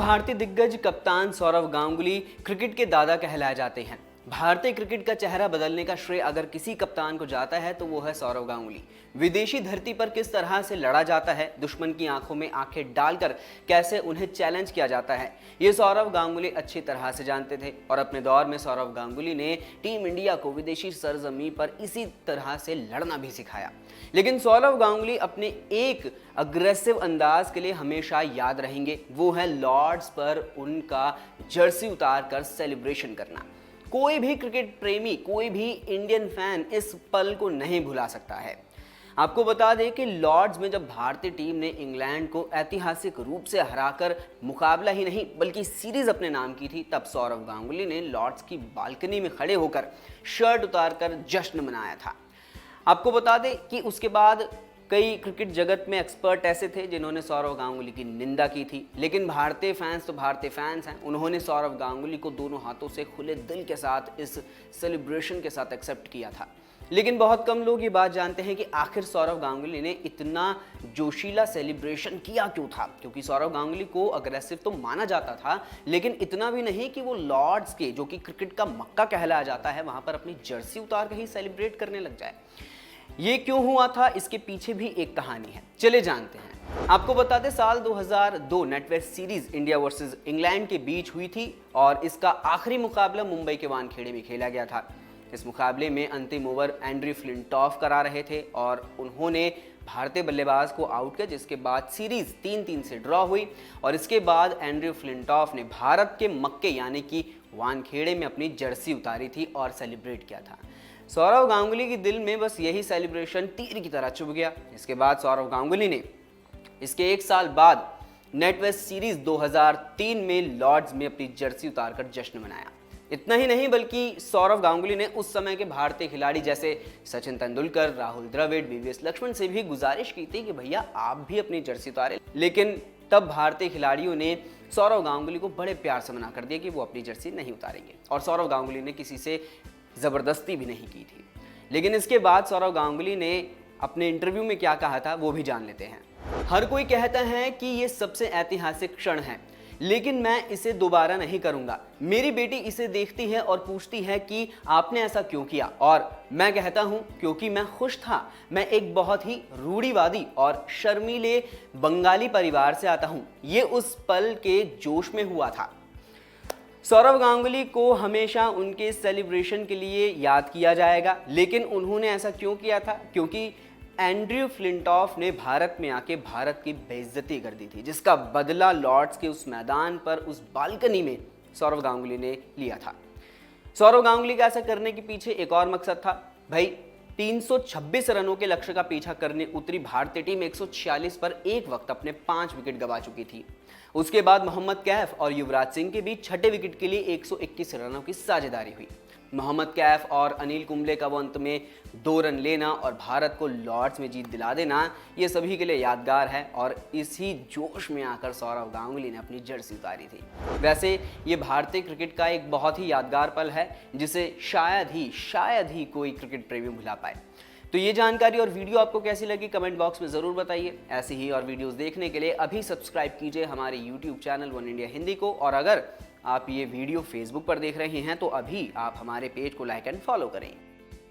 भारतीय दिग्गज कप्तान सौरव गांगुली क्रिकेट के दादा कहलाए जाते हैं। भारतीय क्रिकेट का चेहरा बदलने का श्रेय अगर किसी कप्तान को जाता है तो वो है सौरव गांगुली। विदेशी धरती पर किस तरह से लड़ा जाता है, दुश्मन की आंखों में आंखें डालकर कैसे उन्हें चैलेंज किया जाता है, ये सौरव गांगुली अच्छी तरह से जानते थे। और अपने दौर में सौरव गांगुली ने टीम इंडिया को विदेशी सरजमी पर इसी तरह से लड़ना भी सिखाया। लेकिन सौरव गांगुली अपने एक अग्रेसिव अंदाज के लिए हमेशा याद रहेंगे, वो है लॉर्ड्स पर उनका जर्सी उतार कर सेलिब्रेशन करना। कोई भी क्रिकेट प्रेमी, कोई भी इंडियन फैन इस पल को नहीं भुला सकता है। आपको बता दें कि लॉर्ड्स में जब भारतीय टीम ने इंग्लैंड को ऐतिहासिक रूप से हराकर मुकाबला ही नहीं बल्कि सीरीज अपने नाम की थी, तब सौरव गांगुली ने लॉर्ड्स की बालकनी में खड़े होकर शर्ट उतारकर जश्न मनाया था। आपको बता दें कि उसके बाद कई क्रिकेट जगत में एक्सपर्ट ऐसे थे जिन्होंने सौरव गांगुली की निंदा की थी, लेकिन भारतीय फैंस तो भारतीय फैंस हैं। उन्होंने सौरव गांगुली को दोनों हाथों से खुले दिल के साथ इस सेलिब्रेशन के साथ एक्सेप्ट किया था। लेकिन बहुत कम लोग ये बात जानते हैं कि आखिर सौरव गांगुली ने इतना जोशीला सेलिब्रेशन किया क्यों था। क्योंकि सौरव गांगुली को अग्रेसिव तो माना जाता था, लेकिन इतना भी नहीं कि वो लॉर्ड्स के, जो कि क्रिकेट का मक्का कहलाया जाता है, वहां पर अपनी जर्सी उतार कर ही सेलिब्रेट करने लग जाए। ये क्यों हुआ था, इसके पीछे भी एक कहानी है, चले जानते हैं। आपको बता दें, साल 2002 NatWest series India versus England के बीच हुई थी और इसका आखिरी मुकाबला मुंबई के वानखेड़े में खेला गया था। इस मुकाबले में अंतिम ओवर एंड्रयू फ्लिंटॉफ करा रहे थे और उन्होंने भारतीय बल्लेबाज को आउट किया, जिसके बाद सीरीज 3-3 से ड्रॉ हुई। और इसके बाद एंड्रयू फ्लिंटॉफ ने भारत के मक्के यानी कि वानखेड़े में अपनी जर्सी उतारी थी और सेलिब्रेट किया था। सौरव गांगुली के दिल में बस यही सेलिब्रेशन तीर की तरह चुभ गया। इसके बाद सौरव गांगुली ने इसके एक साल बाद नेटवेस्ट सीरीज 2003 में लॉर्ड्स में अपनी जर्सी उतारकर जश्न मनाया। इतना ही नहीं बल्कि सौरव गांगुली ने उस समय के भारतीय खिलाड़ी जैसे सचिन तेंदुलकर, राहुल द्रविड़, वीवीएस लक्ष्मण से भी गुजारिश की थी कि भैया आप भी अपनी जर्सी उतारें। लेकिन तब भारतीय खिलाड़ियों ने सौरव गांगुली को बड़े प्यार से मना कर दिया कि वो अपनी जर्सी नहीं उतारेंगे और सौरव गांगुली ने किसी से ज़बरदस्ती भी नहीं की थी। लेकिन इसके बाद सौरव गांगुली ने अपने इंटरव्यू में क्या कहा था वो भी जान लेते हैं। हर कोई कहता है कि ये सबसे ऐतिहासिक क्षण है, लेकिन मैं इसे दोबारा नहीं करूंगा। मेरी बेटी इसे देखती है और पूछती है कि आपने ऐसा क्यों किया, और मैं कहता हूं क्योंकि मैं खुश था। मैं एक बहुत ही रूढ़िवादी और शर्मीले बंगाली परिवार से आता हूं। ये उस पल के जोश में हुआ था। सौरव गांगुली को हमेशा उनके सेलिब्रेशन के लिए याद किया जाएगा, लेकिन उन्होंने ऐसा क्यों किया था? क्योंकि एंड्रयू फ्लिंटॉफ ने भारत में आके भारत की बेइज्जती कर दी थी, जिसका बदला लॉर्ड्स के उस मैदान पर, उस बालकनी में सौरव गांगुली ने लिया था। सौरव गांगुली का ऐसा करने के पीछे एक और मकसद था। भाई 326 रनों के लक्ष्य का पीछा करने उतरी भारतीय टीम 146 पर एक वक्त अपने 5 विकेट गंवा चुकी थी। उसके बाद मोहम्मद कैफ और युवराज सिंह के बीच छठे विकेट के लिए 121 रनों की साझेदारी हुई। मोहम्मद कैफ और अनिल कुंबले का वो अंत में 2 रन लेना और भारत को लॉर्ड्स में जीत दिला देना, ये सभी के लिए यादगार है। और इसी जोश में आकर सौरव गांगुली ने अपनी जर्सी उतारी थी। वैसे ये भारतीय क्रिकेट का एक बहुत ही यादगार पल है, जिसे शायद ही कोई क्रिकेट प्रेमी भुला पाए। तो ये जानकारी और वीडियो आपको कैसी लगी कमेंट बॉक्स में ज़रूर बताइए। ऐसी ही और वीडियोस देखने के लिए अभी सब्सक्राइब कीजिए हमारे YouTube channel one India Hindi को। और अगर आप ये वीडियो फेसबुक पर देख रहे हैं तो अभी आप हमारे पेज को लाइक एंड फॉलो करें।